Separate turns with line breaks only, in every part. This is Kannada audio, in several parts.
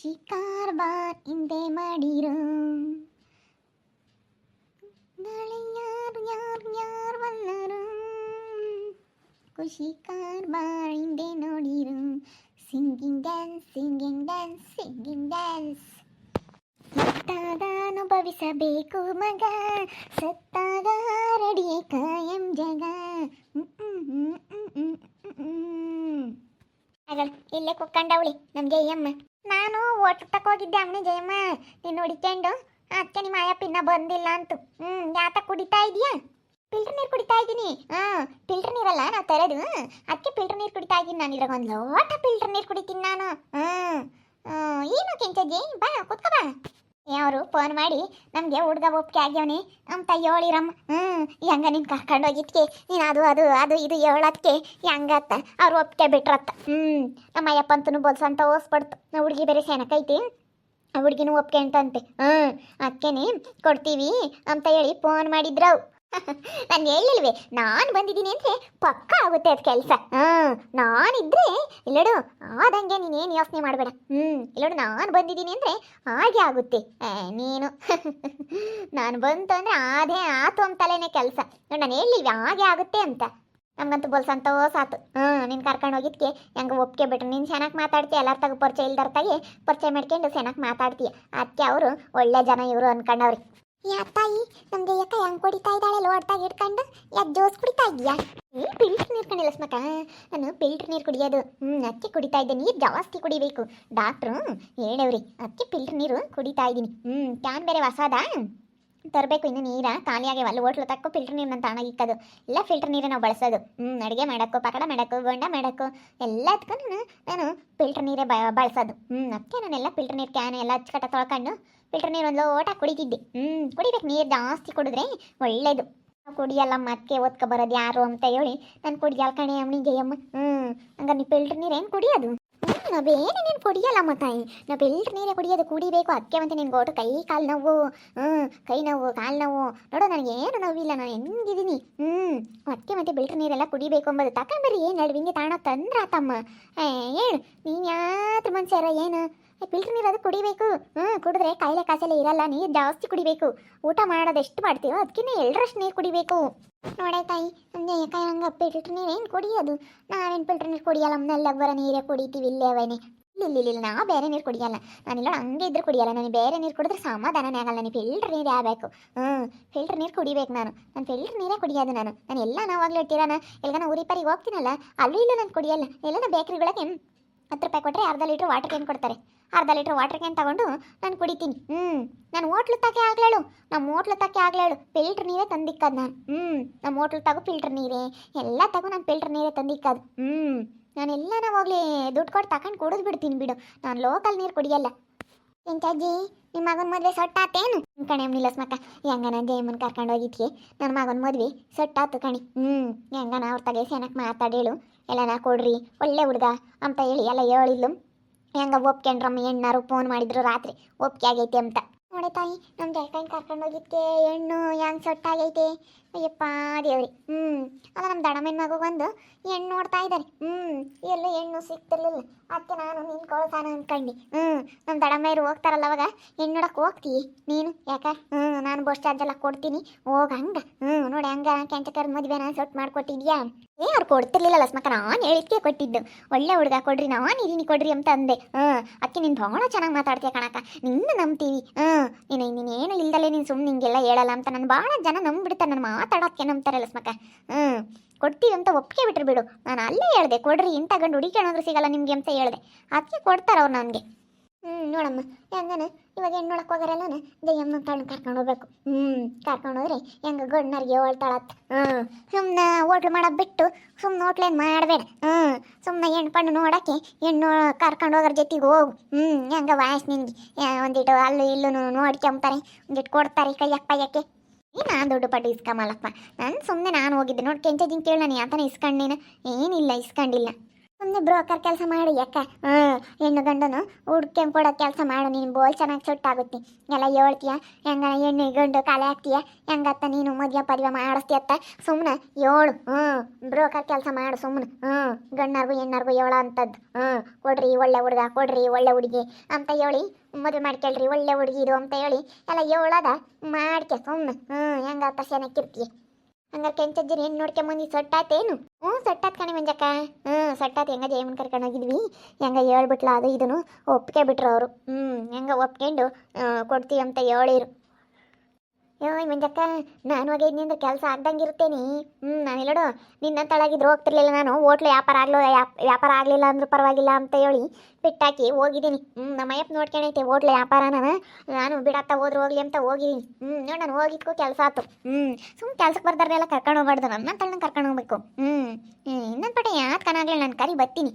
ಖುಷಿ ಕಾರ್ಬಾರ್ ಹಿಂದೆ ಮಾಡಿರು ನಾಳೆ ಯಾರು ಯಾರು ಯಾರು ಬಲ್ಲರು ಖುಷಿ ಕಾರ್ಬಾರ್ ಹಿಂದೆ ನೋಡಿರು singing dance singing dance singing dance ಸತ್ತಾಗ ಅನುಭವಿಸಬೇಕು ಮಗ ಸತ್ತಾಗ ರೆಡಿಯೇ ಕಾಯಂ ಜಗ ಇಲ್ಲೇ ಕುಕ್ಕಂಡವಳಿ ನಮ್ಮ ಜಯಮ್ಮ. ನಾನು ಓಟ್ ತಕೋಗಿದ್ದೆ ಅಮ್ಮನಿ ಜಯಮ್ಮ ನೀನು ಹುಡಿಕೊಂಡು ಅದಕ್ಕೆ ನಿಮ್ಮ ಆಯ ಪಿನ್ನ ಬಂದಿಲ್ಲ ಅಂತು. ಯಾತ ಕುಡಿತಾ ಇದೀಯಾ? ಫಿಲ್ಟರ್ ನೀರು ಕುಡಿತಾ ಇದ್ದೀನಿ. ಫಿಲ್ಟರ್ ನೀರಲ್ಲ ನಾವು ತರೋದು, ಅದಕ್ಕೆ ಫಿಲ್ಟರ್ ನೀರು ಕುಡಿತಾ ಇದ್ದೀನಿ. ನಾನು ಇದ್ರಾಗ ಒಂದು ಲೋಟ ಫಿಲ್ಟರ್ ನೀರು ಕುಡಿತೀನಿ ನಾನು. ಏನು ಕೆಂಚಜ್ಜಿ ಬಾ ಕುತ್ಕೋ ಬಾ. ಅವರು ಫೋನ್ ಮಾಡಿ ನಮಗೆ ಹುಡ್ಗ ಒಪ್ಪಿಗೆ ಆಗ್ಯವನಿ ಅಂತ ಹೇಳಿರಮ್ಮ. ಹೆಂಗ ನೀನು ಕರ್ಕೊಂಡು ಹೋಗಿದ್ಕೆ ನೀನು ಅದು ಅದು ಅದು ಇದು ಹೇಳೋದಕ್ಕೆ ಹೆಂಗತ್ತ ಅವ್ರು ಒಪ್ಪಿಗೆ ಬಿಟ್ರತ್ತ. ನಮ್ಮ ಅಯ್ಯಪ್ಪಂತೂ ಬೋಲ್ಸಂತ ಓಸ್ಪಡ್ತು. ಹುಡುಗಿ ಬೇರೆ ಸೆನಕೈತಿ, ಆ ಹುಡುಗಿನೂ ಒಪ್ಪಿಗೆ ಅಂತಂತೆ. ಅದಕ್ಕೇನೆ ಕೊಡ್ತೀವಿ ಅಂತ ಹೇಳಿ ಫೋನ್ ಮಾಡಿದ್ರವು. ನಾನು ಹೇಳಿಲ್ವೇ ನಾನು ಬಂದಿದ್ದೀನಿ ಅಂದರೆ ಪಕ್ಕ ಆಗುತ್ತೆ ಅದು ಕೆಲಸ. ನಾನಿದ್ರೆ ಇಲ್ಲಡು ಆದಂಗೆ ನೀನೇನು ಯೋಚನೆ ಮಾಡಬೇಡ. ಇಲ್ಲಡು ನಾನು ಬಂದಿದ್ದೀನಿ ಅಂದರೆ ಹಾಗೆ ಆಗುತ್ತೆ. ನೀನು ನಾನು ಬಂತು ಅಂದರೆ ಅದೇ ಆತು ಅಂತಲೇನೆ ಕೆಲಸ. ನಾನು ಹೇಳಿಲ್ವಿ ಹಾಗೆ ಆಗುತ್ತೆ ಅಂತ. ನಮ್ಗಂತೂ ಬೋಲ್ ಸಂತೋಷ ಆತು. ನೀನು ಕರ್ಕೊಂಡು ಹೋಗಿದ್ಕೆ ಹೆಂಗೆ ಒಪ್ಪಿಗೆ ಬಿಟ್ರು. ನೀನು ಚೆನ್ನಾಗಿ ಮಾತಾಡ್ತೀಯ, ಎಲ್ಲರ ತಗೋ ಪರಿಚಯ ಇಲ್ದಾರ್ತಾಗೆ ಪರಿಚಯ ಮಾಡ್ಕೊಂಡು ಚೆನ್ನಾಗಿ ಮಾತಾಡ್ತೀಯ. ಅದಕ್ಕೆ ಅವರು ಒಳ್ಳೆ ಜನ ಇವರು ಅನ್ಕೊಂಡವ್ರಿ. ಯಾತಾಯಿ ನಮ್ಗೆ ಯಾಕ ಹೆಂಗೆ ಕುಡಿತಾ ಇದ್ದಾಳೆ ಲೋಡ್ತಾಗ ಇಟ್ಕೊಂಡು ಯಾಕೆ ಜೋಸ್ ಕುಡಿತಾ ಇದೆಯಾ? ಫಿಲ್ಟರ್ ನೀರು ಕಣಿಲ್ಲ ಸ್ಮಕ, ನಾನು ಫಿಲ್ಟರ್ ನೀರು ಕುಡಿಯೋದು. ಅದಕ್ಕೆ ಕುಡಿತಾ ಇದ್ದೆ. ನೀರು ಜಾಸ್ತಿ ಕುಡಿಬೇಕು ಡಾಕ್ಟ್ರು ಹೇಳವ್ರಿ. ಅದಕ್ಕೆ ಫಿಲ್ಟರ್ ನೀರು ಕುಡಿತಾ ಇದ್ದೀನಿ. ಕ್ಯಾನ್ ಬೇರೆ ಹೊಸದ ತರಬೇಕು. ಇನ್ನು ನೀರ ಖಾಲಿಯಾಗ್ಯಾವ. ಅಲ್ಲಿ ಹೋಟ್ಲು ತಕ್ಕೋ ಫಿಲ್ಟರ್ ನೀರು ನಾನು ತಾಣಗಿಕ್ಕದು. ಎಲ್ಲ ಫಿಲ್ಟರ್ ನೀರೇ ನಾವು ಬಳಸೋದು. ಅಡುಗೆ ಮಾಡೋಕ್ಕೂ ಪಕಡ ಮಾಡೋಕ್ಕೂ ಗೊಂಡ ಮಾಡೋಕ್ಕೂ ಎಲ್ಲದಕ್ಕೂ ನಾನು ಫಿಲ್ಟರ್ ನೀರೇ ಬಳಸೋದು. ಅದಕ್ಕೆ ನಾನೆಲ್ಲ ಫಿಲ್ಟರ್ ನೀರು ಕ್ಯಾನ್ ಎಲ್ಲ ಅಚ್ಚುಕಟ್ಟ ತೊಳ್ಕೊಂಡು ಫಿಲ್ಟರ್ ನೀರು ಒಂದು ಲೋಟ ಕುಡಿತಿದ್ದೆ. ಕುಡಿಬೇಕು. ನೀರು ಜಾಸ್ತಿ ಕುಡಿದ್ರೆ ಒಳ್ಳೇದು. ಕುಡಿಯಲ್ಲ ಮತ್ತೆ ಓದ್ಕೊ ಬರೋದು ಯಾರು ಅಂತ ಹೇಳಿ ನಾನು ಕುಡಿಯಲ್ಲ ಕಣೆ ಅಮ್ಮನಿ ಜಯಮ್ಮ. ಹಂಗ ನೀವು ಫಿಲ್ಟರ್ ನೀರು ಏನು ಕುಡಿಯೋದು? ನಾವು ಬೇರೆ ನೀನು ಕುಡಿಯಲ್ಲ ತಾಯಿ, ನಾವು ಫಿಲ್ಟರ್ ನೀರೇ ಕುಡಿಯೋದು. ಕುಡಿಬೇಕು. ಅದಕ್ಕೆ ಮತ್ತೆ ನಿನ್ಗೆ ಓಟು ಕೈ ಕಾಲು ನೋವು, ಕೈ ನೋವು ಕಾಲು ನೋವು ನೋಡೋ ನನಗೇನು ನೋವಿಲ್ಲ, ನಾನು ಹೆಂಗಿದ್ದೀನಿ. ಅದಕ್ಕೆ ಮತ್ತೆ ಫಿಲ್ಟರ್ ನೀರೆಲ್ಲ ಕುಡಿಬೇಕು ಅಂಬೋದು. ತಕೊಂಬರ್ರಿ ಏನು ಹೇಳಿ ಹಿಂಗೆ ತಾಣೋ ತಂದ್ರ ಆತಮ್ಮ. ಹೇಳು ನೀನು ಯಾತ್ರ ಮನ್ಸಾರ ಏನು ಫಿಲ್ಟರ್ ನೀರು ಅದು ಕುಡಿಬೇಕು. ಕುಡಿದ್ರೆ ಕಾಯಿಲೆ ಕಾಸೆಲ್ಲ ಇರಲ್ಲ. ನೀರು ಜಾಸ್ತಿ ಕುಡಿಬೇಕು. ಊಟ ಮಾಡೋದು ಎಷ್ಟು ಮಾಡ್ತೀವೋ ಅದಕ್ಕಿಂತ ಎಲ್ಲರಷ್ಟು ನೀರು ಕುಡಿಬೇಕು. ನೋಡೇ ತಾಯಿ ನಮಗೆ ಯಾಕೆ ಹಂಗೆ ಫಿಲ್ಟರ್ ನೀರು ಏನು ಕುಡಿಯೋದು? ನಾವೇನು ಫಿಲ್ಟರ್ ನೀರು ಕುಡಿಯಲ್ಲ. ನಮ್ಮೆಲ್ಲ ಬರೋ ನೀರೇ ಕುಡಿತೀವಿ. ಇಲ್ಲೇ ಅವನೇ ಇಲ್ಲ ನಾ ಬೇರೆ ನೀರು ಕುಡಿಯಲ್ಲ. ನಾನಿಲ್ಲ ಹಂಗೆ ಇದ್ರೂ ಕುಡಿಯಲ್ಲ. ನನಗೆ ಬೇರೆ ನೀರು ಕುಡಿದ್ರೆ ಸಮಾಧಾನನೇ ಆಗಲ್ಲ. ನನಗೆ ಫಿಲ್ಟರ್ ನೀರು ಆಗಬೇಕು. ಫಿಲ್ಟರ್ ನೀರು ಕುಡಿಬೇಕು. ನಾನು ಫಿಲ್ಟರ್ ನೀರೇ ಕುಡಿಯೋದು. ನಾನು ಎಲ್ಲ ನಾವಾಗಲೇ ಇರ್ತೀರಾನ ಎಲ್ಗ ನಾ ಊರಿ ಪರಿಗೆ ಹೋಗ್ತೀನಲ್ಲ ಅಲ್ಲೂ ಇಲ್ಲ ನಾನು ಕುಡಿಯಲ್ಲ. ಎಲ್ಲ ಬೇಕ್ರಿಗಳಿಗೆ 10 ರೂಪಾಯಿ ಕೊಟ್ಟರೆ ಅರ್ಧ ಲೀಟ್ರ್ ವಾಟರ್ ಕ್ಯಾನ್ ಕೊಡ್ತಾರೆ. ಅರ್ಧ ಲೀಟ್ರ್ ವಾಟರ್ ಕ್ಯಾನ್ ತಗೊಂಡು ನಾನು ಕುಡಿತೀನಿ. ನಾನು ಹೋಟ್ಲು ತಕ್ಕೆ ಆಗ್ಲೇಳು, ನಮ್ಮ ಹೋಟ್ಲು ತಕ್ಕೆ ಆಗ್ಲೇಳು ಫಿಲ್ಟರ್ ನೀರೇ ತಂದಿಕ್ಕದು ನಾನು. ನಮ್ಮ ಹೋಟ್ಲು ತಗೋ ಫಿಲ್ಟರ್ ನೀರೇ ಎಲ್ಲ ತಗೋ ನಾನು ಫಿಲ್ಟರ್ ನೀರೇ ತಂದಿಕ್ಕದು. ನಾನೆಲ್ಲ ಹೋಗ್ಲಿ ದುಡ್ಡು ಕೊಟ್ಟು ತಗೊಂಡು ಕುಡಿದು ಬಿಡ್ತೀನಿ ಬಿಡು. ನಾನು ಲೋಕಲ್ ನೀರು ಕುಡಿಯಲ್ಲ. ಎಂಚಾಜಿ ನಿಮ್ಮ ಮಗನ ಮದುವೆ ಸೊಟ್ಟಾತೇನು? ಕಣೆ ಅಮ್ಮನಿಲ್ಲ ಸ್ಮಕ್ಕ ಹೆಂಗನ ಜಯಮ್ಮನ ಕರ್ಕೊಂಡು ಹೋಗಿದ್ಕೆ ನನ್ನ ಮಗನ ಮದುವೆ ಸೊಟ್ಟಾತು ಕಣಿ. ಹೆಂಗನ ಅವ್ರ ತಗೆ ಸೆನಕ್ಕೆ ಮಾತಾಡೇಳು ಎಲ್ಲನ ಕೊಡ್ರಿ ಒಳ್ಳೆ ಹುಡುಗ ಅಂತ ಹೇಳಿ ಎಲ್ಲ ಹೇಳಿದ್ಲು. ಹೆಂಗ ಒಪ್ಕೊಂಡ್ರಮ್ಮ ಹೆಣ್ಣಾರು ಫೋನ್ ಮಾಡಿದ್ರು ರಾತ್ರಿ ಒಪ್ಪಿಗೆ ಆಗೈತೆ ಅಂತ. ನೋಡಿ ತಾಯಿ ನಮ್ಮ ಜಯಕೈನ ಕರ್ಕೊಂಡು ಹೋಗಿದ್ಕೆ ಹೆಣ್ಣು ಹೆಂಗೆ ಸೊಟ್ಟಾಗೈತೆ. ಅಯ್ಯಪ್ಪ ದೇವ್ರಿ. ಅಲ್ಲ ನಮ್ಮ ದಡಮ್ಮನ ಮಗು ಬಂದು ಹೆಣ್ಣು ನೋಡ್ತಾ ಇದ್ದಾರೆ. ಎಲ್ಲೂ ಹೆಣ್ಣು ಸಿಗ್ತಿರ್ಲಿಲ್ಲ. ಅದಕ್ಕೆ ನಾನು ನಿನ್ನ ಕಳ್ಸಾನ ಅಂದ್ಕೊಂಡು ನಮ್ಮ ದಡಮ್ಮಯ್ಯರು ಹೋಗ್ತಾರಲ್ಲ ಅವಾಗ ಹೆಣ್ಣು ನೋಡಕ್ಕೆ ಹೋಗ್ತೀವಿ ನೀನು ಯಾಕೆ? ನಾನು ಬಸ್ ಚಾರ್ಜ್ ಎಲ್ಲ ಕೊಡ್ತೀನಿ ಹೋಗ ಹಂಗೆ. ನೋಡಿ ಹಂಗ ಕೆಂಚಕರ ಮದುವೆ ನಾನು ಸೊಟ್ಟು ಮಾಡಿಕೊಟ್ಟಿದ್ಯಾ? ಅವ್ರು ಕೊಡ್ತಿರ್ಲಿಲ್ಲ ಸ್ಮಕ್ಕ, ನಾನು ಹೇಳಿದ್ಕೆ ಕೊಟ್ಟಿದ್ದು. ಒಳ್ಳೆ ಹುಡುಗ ಕೊಡ್ರಿ ನಾನು ಇದೀನಿ ಕೊಡ್ರಿ ಅಂತ ಅಂದೆ. ಅದಕ್ಕೆ ನೀನು ಭಾಳ ಚೆನ್ನಾಗಿ ಮಾತಾಡ್ತೀಯ ಕಣಕ್ಕ, ನಿನ್ನ ನಂಬ್ತೀವಿ. ನೀನೇನು ಇಲ್ದಲ್ಲೇ ನೀನು ಸುಮ್ಮನೆ ನಿಂಗೆಲ್ಲ ಹೇಳಲ್ಲ ಅಂತ ನಾನು ಭಾಳ ಜನ ನಂಬಿಡ್ತಾರೆ. ನಾನು ಮಾತಾಡೋಕ್ಕೆ ನಂಬ್ತಾರಲ್ಲ ಸ್ಮಕ್ಕ. ಕೊಡ್ತೀವಿ ಅಂತ ಒಪ್ಪಿಗೆ ಬಿಟ್ರು ಬಿಡು. ನಾನು ಅಲ್ಲೇ ಹೇಳಿದೆ ಕೊಡ್ರಿ ಇಂಥ ಗಂಡು ಹುಡುಕಿಣೋದ್ರು ಸಿಗಲ್ಲ ನಿಮಗೆ ಅಂತ ಹೇಳಿದೆ. ಅದಕ್ಕೆ ಕೊಡ್ತಾರೆ ಅವ್ರು ನನಗೆ. ನೋಡಮ್ಮ ಹೆಂಗನ ಇವಾಗ ಹೆಣ್ಣು ನೋಡಕ್ಕೆ ಹೋಗಾರಲ್ಲ ಜಯಮ್ಮ ತಣ್ಣ ಕರ್ಕೊಂಡು ಹೋಗ್ಬೇಕು. ಕರ್ಕೊಂಡು ಹೋದ್ರೆ ಹೆಂಗೆ ಗಂಡನರಿಗೆ ಹೇಳ್ತಾಳತ್ತ. ಸುಮ್ಮನೆ ಹೋಟ್ಲು ಮಾಡೋದು ಬಿಟ್ಟು ಸುಮ್ಮನೆ ಹೋಟ್ಲೇನು ಮಾಡಬೇಡ. ಸುಮ್ಮನೆ ಹೆಣ್ಣು ಪಣ್ಣು ನೋಡೋಕ್ಕೆ ಹೆಣ್ಣು ಕರ್ಕೊಂಡು ಹೋಗೋರ ಜೊತೆಗೆ ಹೋಗು. ಹೆಂಗೆ ವಾಯ್ಸ್ ನಿನಗೆ ಒಂದಿಟ್ಟು ಅಲ್ಲೂ ಇಲ್ಲೂ ನೋಡ್ಕೊಂತಾರೆ, ಒಂದಿಟ್ಟು ಕೊಡ್ತಾರೆ ಕೈಯಕ್ಕೆ ಪೈಯಕ್ಕೆ. ನಾನು ದೊಡ್ಡ ಪಟ್ಟು ಇಸ್ಕೊಂಬಲ್ಲಪ್ಪ. ನಾನು ಸುಮ್ಮನೆ ನಾನು ಹೋಗಿದ್ದೆ ನೋಡಿ ಕೆಂಚಜಿಂಗೆ ಕೇಳಿ ನಾನು ಯಾತನ ಇಸ್ಕೊಂಡು ನೀನು ಏನಿಲ್ಲ ಇಸ್ಕೊಂಡಿಲ್ಲ. ಸುಮ್ಮನೆ ಬ್ರೋಕರ್ ಕೆಲಸ ಮಾಡು ಯಾಕ ಹೆಣ್ಣು ಗಂಡನು ಹುಡ್ಕೊಂಡ್ ಕೊಡೋ ಕೆಲಸ ಮಾಡು. ನೀನು ಬೋಲ್ ಚೆನ್ನಾಗಿ ಸೊಟ್ಟಾಗುತ್ತೆ ಎಲ್ಲ ಹೇಳ್ತೀಯ. ಹೆಂಗ ಹೆಣ್ಣು ಗಂಡು ಕಾಲೆ ಹಾಕ್ತೀಯ ಹೆಂಗತ್ತ ನೀನು ಮದುವೆ ಪದ್ವೆ ಮಾಡಿಸ್ತೀಯತ್ತ. ಸುಮ್ಮನೆ ಏಳು ಬ್ರೋಕರ್ ಕೆಲಸ ಮಾಡು ಸುಮ್ಮನೆ. ಗಂಡನರ್ಗು ಹೆಣ್ಣರ್ಗು ಹೇಳೋ ಅಂಥದ್ದು ಕೊಡ್ರಿ ಒಳ್ಳೆ ಹುಡುಗ ಕೊಡ್ರಿ ಒಳ್ಳೆ ಹುಡುಗಿ ಅಂತ ಹೇಳಿ ಮದುವೆ ಮಾಡ್ಕೊಳ್ರಿ ಒಳ್ಳೆ ಹುಡುಗಿರು ಅಂತ ಹೇಳಿ ಎಲ್ಲ ಹೇಳೋದ ಮಾಡ್ಕೆ ಸುಮ್ಮನೆ. ಹೆಂಗತ್ತ ಚೆನ್ನಾಗಿರ್ತೀಯ. ಹಂಗಾರೆ ಕೆಂಚಜ್ಜಿನ ಏನು ನೋಡ್ಕೊಂಬಂದು ಸೊಟ್ಟಾತೇನು? ಸೊಟ್ಟಾತ್ ಕಣಿ ಮಂಜಕ್ಕ. ಸೊಟ್ಟಾತ್ ಹೆಂಗ ಜಯಮ್ಮನ ಕರ್ಕೊಂಡು ಹೋಗಿದ್ವಿ ಹೆಂಗ ಹೇಳ್ಬಿಟ್ಲ ಅದು ಇದನ್ನು ಒಪ್ಕೆ ಬಿಟ್ರು ಅವರು. ಹೆಂಗ ಒಪ್ಕೊಂಡು ಕೊಡ್ತೀವಿ ಅಂತ ಹೇಳಿರು. ಯೋಯ್ ಮಂಜಕ್ಕ ನಾನು ಹೋಗಿದ್ನಿ ಅಂದ್ರೆ ಕೆಲಸ ಆಗ್ದಂಗಿರುತ್ತೇನಿ. ನಾನೆಲ್ಲಡು ನಿನ್ನ ತಳಗಿದ್ರು ಹೋಗ್ತಿರ್ಲಿಲ್ಲ ನಾನು. ಹೋಟ್ಲು ವ್ಯಾಪಾರ ಆಗಲಿಲ್ಲ ಅಂದ್ರೂ ಪರವಾಗಿಲ್ಲ ಅಂತ ಹೇಳಿ ಬಿಟ್ಟಾಕಿ ಹೋಗಿದ್ದೀನಿ. ನಮ್ಮಯ್ಯಪ್ಪ ನೋಡ್ಕೊಂಡೈತೆ ಹೋಟ್ಲು ವ್ಯಾಪಾರನ. ನಾನು ಬಿಡತ್ತ ಹೋದ್ರೆ ಹೋಗ್ಲಿ ಅಂತ ಹೋಗಿದ್ದೀನಿ. ನೋಡಿ ನಾನು ಹೋಗಿದ್ಕೋ ಕೆಲಸ ಆಯ್ತು. ಸುಮ್ಮನೆ ಕೆಲ್ಸಕ್ಕೆ ಬರ್ದಾರ್ದೆಲ್ಲ ಕರ್ಕೊಂಡು ಹೋಗ್ಬಾರ್ದು. ನನ್ನ ತಳ್ಳನ ಕರ್ಕೊಂಡು ಹೋಗ್ಬೇಕು. ಇನ್ನೊಂದು ಪಟ ಯಾಕೆ ಕನಾಗ್ಲಿ ನಾನು ಕರಿ ಬರ್ತೀನಿ.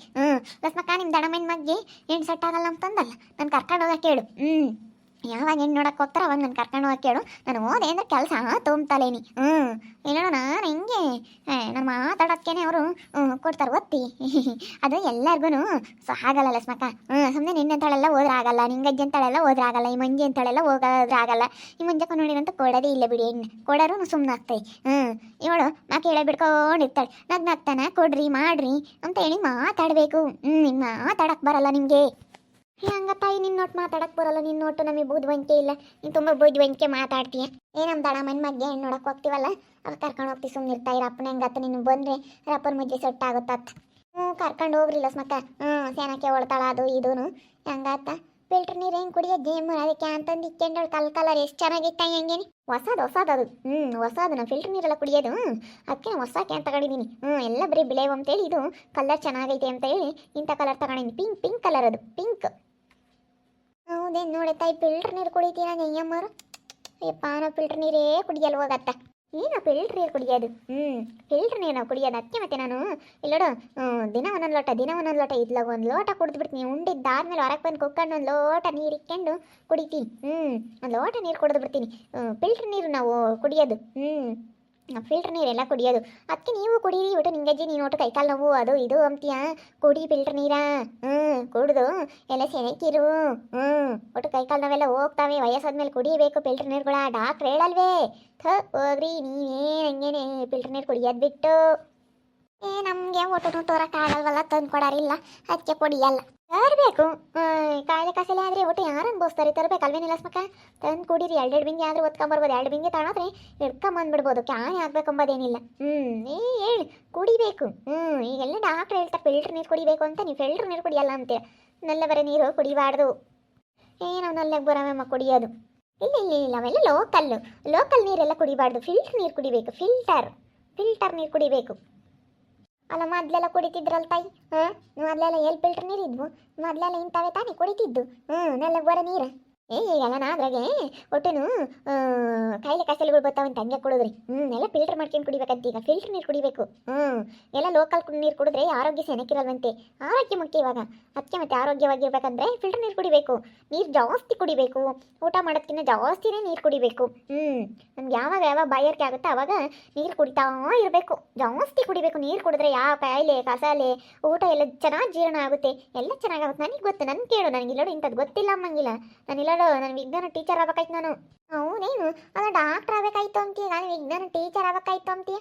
ಲಸ್ಮಕ್ಕ ನಿಮ್ಮ ದಡಮೈನ ಮಗ್ಗೆ ಹೆಣ್ಣು ಸೆಟ್ ಆಗಲ್ಲ ಅಂತಂದಲ್ಲ ನಾನು ಕರ್ಕೊಂಡು ಹೋಗಕ್ಕೆ ಹೇಳು. ಯಾವಾಗ ಹೆಣ್ಣು ನೋಡಕ್ಕೆ ಹೋಗ್ತಾರ ಅವಾಗ ನಾನು ಕರ್ಕೊಂಡು ಹೋಗಕ್ಕೆ ಹೇಳು. ನಾನು ಹೋದೆ ಅಂದ್ರೆ ಕೆಲಸ ತುಂಬ್ತಲೇನಿ. ಏನೋ ನಾನು ಹಿಂಗೆ ನಾನು ಮಾತಾಡೋಕ್ಕೇನೆ ಅವರು ಕೊಡ್ತಾರೆ ಒತ್ತಿ. ಅದು ಎಲ್ಲರಿಗೂ ಆಗಲ್ಲ ಲಸ್ಮಕ್ಕ. ಸುಮ್ಮನೆ ನಿನ್ನೆ ಅಂತಳೆಲ್ಲ ಹೋದ್ರೆ ಆಗಲ್ಲ, ನಿಂಗಜ್ಜಿ ಅಂತಳೆಲ್ಲ ಹೋದ್ರೆ ಆಗಲ್ಲ, ಈ ಮಂಜಿ ಅಂತಳೆಲ್ಲ ಹೋಗೋದ್ರೆ ಆಗಲ್ಲ. ಈ ಮಂಜಕ್ಕ ನೋಡಿರಂತ ಕೊಡೋದೇ ಇಲ್ಲ ಬಿಡಿ. ಹೆಣ್ಣು ಕೊಡೋರು ಸುಮ್ಮನೆ ಆಗ್ತದೆ. ಇವಳು ನಾ ಕೇಳ ಬಿಡ್ಕೊಂಡಿರ್ತಾಳೆ. ನಗ್ನಾಗ್ತಾನ ಕೊಡ್ರಿ ಮಾಡ್ರಿ ಅಂತ ಹೇಳಿ ಮಾತಾಡಬೇಕು. ಮಾತಾಡಕ್ಕೆ ಬರಲ್ಲ ನಿಮಗೆ. ಹಂಗ ತಾಯಿ ನಿನ್ನ ನೋಟ್ ಮಾತಾಡಕ್ಕೆ ಬರಲ್ಲ. ನಿನ್ನ ನೋಟು ನಮಗೆ ಬುದ್ಧಿವಂತಿಕೆ ಇಲ್ಲ. ನೀನು ತುಂಬ ಬುದ್ಧಿವಂತಿಕೆ ಮಾತಾಡ್ತೀಯ. ನಮ್ಮ ದಡ ಮನೆ ಮಗ್ಗೆ ಹೆಣ್ಣು ನೋಡಕ್ಕೆ ಹೋಗ್ತೀವಲ್ಲ ಅವಾಗ ಕರ್ಕೊಂಡು ಹೋಗ್ತೀವಿ. ಸುಮ್ಮನೆ ಇರ್ತಾ ಇರಪ್ಪನ ಹೆಂಗತ್ತ ನೀನು ಬಂದರೆ ರಪ್ಪನ ಮಧ್ಯೆ ಸೆಟ್ ಆಗುತ್ತತ್ತ. ಕರ್ಕೊಂಡು ಹೋಗ್ರಿಲ್ಲ ಸ್ಮಕ್ಕ. ಸೇನಕ್ಕೆ ಹೊಳ್ತಾಳ ಅದು ಇದೂ ಹೆಂಗತ್ತ. ಫಿಲ್ಟರ್ ನೀರು ಹೆಂಗೆ ಕುಡಿಯೋದು ಜೇಮು ಅದಕ್ಕೆ ಅಂತಂದು ಇಕ್ಕೊಂಡಳು ಕಲರ್ ಎಷ್ಟು ಚೆನ್ನಾಗಿತ್ತ ಹೆಂಗೇನಿ. ಹೊಸದು ಅದು. ಹೊಸದು ನಾವು ಫಿಲ್ಟರ್ ನೀರೆಲ್ಲ ಕುಡಿಯೋದು. ಅದಕ್ಕೆ ಹೊಸ ಕ್ಯಾನ್ ತಗೊಂಡಿದ್ದೀನಿ. ಎಲ್ಲ ಬರೀ ಬಿಳೆವು ಅಂತೇಳಿ ಇದು ಕಲರ್ ಚೆನ್ನಾಗೈತೆ ಅಂತ ಹೇಳಿ ಇಂಥ ಕಲರ್ ತಗೊಂಡಿದ್ದೀನಿ. ಪಿಂಕ್ ಕಲರ್ ಅದು ಪಿಂಕ್. ಹೌದೇನು ನೋಡಿ ತಾಯಿ ಫಿಲ್ಟರ್ ನೀರು ಕುಡಿತೀನ ಅಯ್ಯಮ್ಮರು. ಯಪ್ಪ ನಾವು ಫಿಲ್ಟರ್ ನೀರೇ ಕುಡಿಯಲ್ಲ ಹೋಗತ್ತ. ಏನು ಫಿಲ್ಟರ್ ನೀರು ಕುಡಿಯೋದು. ಫಿಲ್ಟರ್ ನೀರು ನಾವು ಕುಡಿಯೋದು. ಅದಕ್ಕೆ ಮತ್ತೆ ನಾನು ಇಲ್ಲೋಡು ದಿನ ಒಂದೊಂದು ಲೋಟ ಇದ್ಲಾಗ ಒಂದು ಲೋಟ ಕುಡಿದ್ಬಿಡ್ತೀನಿ. ಉಂಡಿದ್ದಾದ್ಮೇಲೆ ಹೊರಗೆ ಬಂದು ಕುಕ್ಕಂಡು ಒಂದು ಲೋಟ ನೀರು ಇಕ್ಕೊಂಡು ಕುಡಿತೀನಿ. ಒಂದು ಲೋಟ ನೀರು ಕುಡಿದು ಬಿಡ್ತೀನಿ. ಫಿಲ್ಟರ್ ನೀರು ನಾವು ಕುಡಿಯೋದು. ಫಿಲ್ಟರ್ ನೀರೆಲ್ಲ ಕುಡಿಯೋದು. ಅದಕ್ಕೆ ನೀವು ಕುಡೀರಿ ಒಟ್ಟು ನಿಂಗಜ್ಜಿ ನೀನು ಒಟ್ಟು ಕೈಕಾಲು ನೋವು ಅದು ಇದು ಅಂತೀಯ. ಕುಡಿ ಫಿಲ್ಟರ್ ನೀರ. ಕುಡಿದು ಎಲ್ಲ ಸೆನೆಕಿರು. ಒಟ್ಟು ಕೈಕಾಲು ನೋವೆಲ್ಲ ಹೋಗ್ತಾವೆ. ವಯಸ್ಸಾದ್ಮೇಲೆ ಕುಡಿಬೇಕು ಫಿಲ್ಟರ್ ನೀರುಗಳ. ಡಾಕ್ಟ್ರ್ ಹೇಳಲ್ವೇ ಹೋಗ್ರಿ ನೀವೇನು ಹಂಗೇನೆ ಫಿಲ್ಟರ್ ನೀರು ಕುಡಿಯೋದು ಬಿಟ್ಟು. ನಮಗೆ ಒಟ್ಟು ತೋರಕ್ಕಾಗಲ್ವಲ್ಲ ತಂದು ಕೊಡಾರಿಲ್ಲ ಅದಕ್ಕೆ ಕುಡಿಯಲ್ಲ. ತರಬೇಕು. ಕಾಯಿಲೆ ಕಸಲೆ ಆದರೆ ಒಟ್ಟು ಯಾರು ಅನ್ಬೋಸ್ತಾರೆ. ತರಬೇಕಲ್ವೇನಿಲ್ಲ ಸ್ಮಕ್ಕ. ತಂದು ಕುಡೀರಿ. 2 ಬಿಂಗೆ ಆದರೂ ಒತ್ಕೊಂಬರ್ಬೋದು. 2 ಬಿಂಗೆ ತಗೊಂಡ್ರೆ ಹಿಡ್ಕೊಂಬಂದ್ಬಿಡ್ಬೋದು. ಕ್ಯಾನೆ ಆಗ್ಬೇಕಂಬೋದೇನಿಲ್ಲ. ಹೇಳಿ ಕುಡಿಬೇಕು. ಈಗೆಲ್ಲ ಡಾಕ್ಟ್ರ್ ಹೇಳ್ತಾರೆ ಫಿಲ್ಟರ್ ನೀರು ಕುಡಿಬೇಕು ಅಂತ. ನೀವು ಫಿಲ್ಟರ್ ನೀರು ಕುಡಿಯಲ್ಲ ಅಂತೀರ. ನಲ್ಲಿ ಬರೋ ನೀರು ಕುಡಿಬಾರ್ದು. ನಾವು ನಲ್ಲಾಗ ಬರೋವಮ್ಮ ಕುಡಿಯೋದು. ಇಲ್ಲ ಅವೆಲ್ಲ ಲೋಕಲ್ ನೀರೆಲ್ಲ ಕುಡಿಬಾರ್ದು. ಫಿಲ್ಟರ್ ನೀರು ಕುಡಿಬೇಕು. ಫಿಲ್ಟರ್ ನೀರು ಕುಡಿಬೇಕು. ಅಲ್ಲ ಮೊದಲೆಲ್ಲ ಕುಡಿತಿದ್ರಲ್ಲ ತಾಯಿ. ಮೊದಲೆಲ್ಲ ಎಲ್ಲಿ ಫಿಲ್ಟರ್ ನೀರು ಇದ್ವು. ಮೊದಲೆಲ್ಲ ಇಂಥವೇ ತಾನೇ ಕುಡಿತಿದ್ದು. ನೆಲ್ಲಗೆ ಬರೋ ನೀರು. ಈಗೆಲ್ಲ ನಾದ್ರಾಗೆ ಒಟ್ಟುನು ಕಾಯಿಲೆ ಕಸಲೆಗಳು ಬರ್ತಾವಂತ ಹಂಗೆ ಕುಡಿದ್ರಿ. ಎಲ್ಲ ಫಿಲ್ಟರ್ ಮಾಡ್ಕೊಂಡು ಕುಡಿಬೇಕಂತ. ಈಗ ಫಿಲ್ಟರ್ ನೀರು ಕುಡಿಬೇಕು. ಎಲ್ಲ ಲೋಕಲ್ ನೀರು ಕುಡಿದ್ರೆ ಆರೋಗ್ಯ ಸೆನಕಿರಲ್ವಂತೆ. ಆರೋಗ್ಯ ಮುಖ್ಯ ಇವಾಗ. ಅದಕ್ಕೆ ಮತ್ತೆ ಆರೋಗ್ಯವಾಗಿರ್ಬೇಕಂದ್ರೆ ಫಿಲ್ಟರ್ ನೀರು ಕುಡಿಬೇಕು. ನೀರು ಜಾಸ್ತಿ ಕುಡಿಬೇಕು. ಊಟ ಮಾಡೋದಕ್ಕಿಂತ ಜಾಸ್ತಿನೇ ನೀರು ಕುಡಿಬೇಕು. ನಮ್ಗೆ ಯಾವಾಗ ಬಾಯಾರಿಕೆ ಆಗುತ್ತೆ ಆವಾಗ ನೀರು ಕುಡಿತಾ ಇರಬೇಕು. ಜಾಸ್ತಿ ಕುಡಿಬೇಕು. ನೀರು ಕುಡಿದ್ರೆ ಯಾವ ಕಾಯಿಲೆ ಕಸಾಲೆ ಊಟ ಎಲ್ಲ ಚೆನ್ನಾಗಿ ಜೀರ್ಣ ಆಗುತ್ತೆ. ಎಲ್ಲ ಚೆನ್ನಾಗಾಗುತ್ತೆ. ನನಗೆ ಗೊತ್ತು. ನನ್ನ ಕೇಳು. ನನಗಿಲ್ಲೋಡು ಇಂಥದ್ದು ಗೊತ್ತಿಲ್ಲ ಅಮ್ಮಂಗಿಲ್ಲ. ನಾನಿಲ್ಲೋಡು ನಾನು ವಿಜ್ಞಾನ ಟೀಚರ್ ಆಗ್ಬೇಕಾಯ್ತು ನಾನು. ಅವನೇನು ಅಲ್ಲ ಡಾಕ್ಟ್ರ್ ಆಗಬೇಕಾಯ್ತು ಅಂತೀಯ. ನಾನು ವಿಜ್ಞಾನ ಟೀಚರ್ ಆಗಬೇಕಾಯ್ತು ಅಂತೀಯ.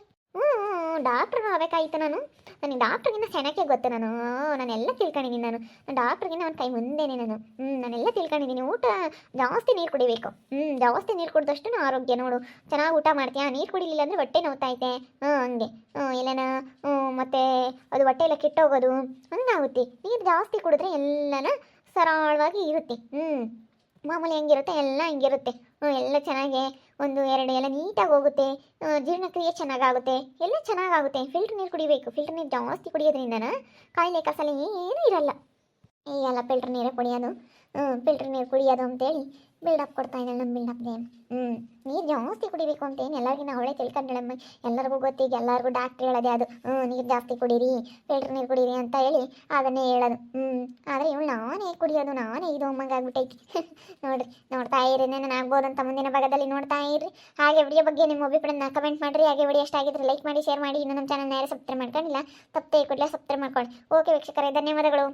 ಡಾಕ್ಟ್ರ್ ಆಗಬೇಕಾಯ್ತು ನಾನು. ನನಗೆ ಡಾಕ್ಟ್ರಿಗಿನ್ನ ಚೆನ್ನಾಗೇ ಗೊತ್ತು. ನಾನೆಲ್ಲ ತಿಳ್ಕೊಂಡಿದ್ದೀನಿ. ನಾನು ಡಾಕ್ಟ್ರಿಗಿನ್ನ ಒಂದು ಕೈ ಮುಂದೆನೆ ನಾನು. ನಾನೆಲ್ಲ ತಿಳ್ಕೊಂಡಿದ್ದೀನಿ. ಊಟ ಜಾಸ್ತಿ ನೀರು ಕುಡಿಬೇಕು. ಜಾಸ್ತಿ ನೀರು ಕುಡಿದಷ್ಟು ಆರೋಗ್ಯ ನೋಡು. ಚೆನ್ನಾಗಿ ಊಟ ಮಾಡ್ತೀಯಾ. ನೀರು ಕುಡಿಲಿಲ್ಲ ಅಂದರೆ ಹೊಟ್ಟೆ ನೋವ್ತೈತೆ. ಹಂಗೆ ಎಲ್ಲನ ಮತ್ತೆ ಅದು ಹೊಟ್ಟೆ ಎಲ್ಲ ಕೆಟ್ಟೋಗೋದು ಹಂಗಾಗುತ್ತೆ. ನೀರು ಜಾಸ್ತಿ ಕುಡಿದ್ರೆ ಎಲ್ಲನ ಸರಳವಾಗಿ ಇರುತ್ತೆ. ಮಾಮೂಲಿ ಹೆಂಗಿರುತ್ತೆ ಎಲ್ಲ ಹಿಂಗಿರುತ್ತೆ. ಎಲ್ಲ ಚೆನ್ನಾಗೆ 1 2 ಎಲ್ಲ ನೀಟಾಗಿ ಹೋಗುತ್ತೆ. ಜೀರ್ಣಕ್ರಿಯೆ ಚೆನ್ನಾಗಾಗುತ್ತೆ. ಎಲ್ಲ ಚೆನ್ನಾಗಾಗುತ್ತೆ. ಫಿಲ್ಟರ್ ನೀರು ಕುಡಿಬೇಕು. ಫಿಲ್ಟರ್ ನೀರು ಜಾಸ್ತಿ ಕುಡಿಯೋದ್ರಿಂದ ಕಾಯಿಲೆ ಕಸಲೆ ಏನೂ ಇರಲ್ಲ. ಈಗೆಲ್ಲ ಫಿಲ್ಟರ್ ನೀರೇ ಕುಡಿಯೋದು. ಫಿಲ್ಟರ್ ನೀರು ಕುಡಿಯೋದು ಅಂತೇಳಿ ಬಿಲ್ಡಪ್ ಕೊಡ್ತಾ ಇದ್ದಾಳೆ ನಮ್ಮ ಬಿಲ್ಡಪ್ಗೆ. ನೀರು ಜಾಸ್ತಿ ಕುಡಿಬೇಕು ಅಂತೇನು ಎಲ್ಲರಿಗಿನ ಅವಳೇ ತಿಳ್ಕೊಂಡಳಮ್ಮ. ಎಲ್ಲರಿಗೂ ಗೊತ್ತೀಗ, ಎಲ್ಲರಿಗೂ ಡಾಕ್ಟ್ರ್ ಹೇಳೋದೇ ಅದು, ನೀರು ಜಾಸ್ತಿ ಕುಡೀರಿ, ಫಿಲ್ಟರ್ ನೀರು ಕುಡೀರಿ ಅಂತ ಹೇಳಿ ಅದನ್ನೇ ಹೇಳೋದು. ಆದರೆ ಇವಳು ನಾನೇ ಕುಡಿಯೋದು, ನಾನೇ ಇದು ಅಮ್ಮಂಗೆ ಆಗ್ಬಿಟ್ಟೈತಿ. ನೋಡ್ರಿ, ನೋಡ್ತಾ ಇರಿ, ನಾನು ಆಗ್ಬೋದಂತ ಮುಂದಿನ ಭಾಗದಲ್ಲಿ ನೋಡ್ತಾ ಇರಿ. ಹಾಗೆ ವಿಡಿಯೋ ಬಗ್ಗೆ ನಿಮ್ಮ ಅಭಿಪ್ರಾಯನ ಕಮೆಂಟ್ ಮಾಡಿರಿ. ಹಾಗೆ ವಿಡಿಯೋ ಇಷ್ಟ ಆಗಿದ್ರೆ ಲೈಕ್ ಮಾಡಿ, ಶೇರ್ ಮಾಡಿ. ಇನ್ನು ನಮ್ಮ ಚಾನಲ್ ಯಾರು ಸಬ್ಸ್ಕ್ರೈಬ್ ಮಾಡ್ಕೊಂಡಿಲ್ಲ, ತಪ್ಪೇ ಕೂಡಲೇ ಸಬ್ಸ್ಕ್ರೈಬ್ ಮಾಡ್ಕೊಳ್ಳಿ. ಓಕೆ ವೀಕ್ಷಕರೇ, ಧನ್ಯವಾದಗಳು.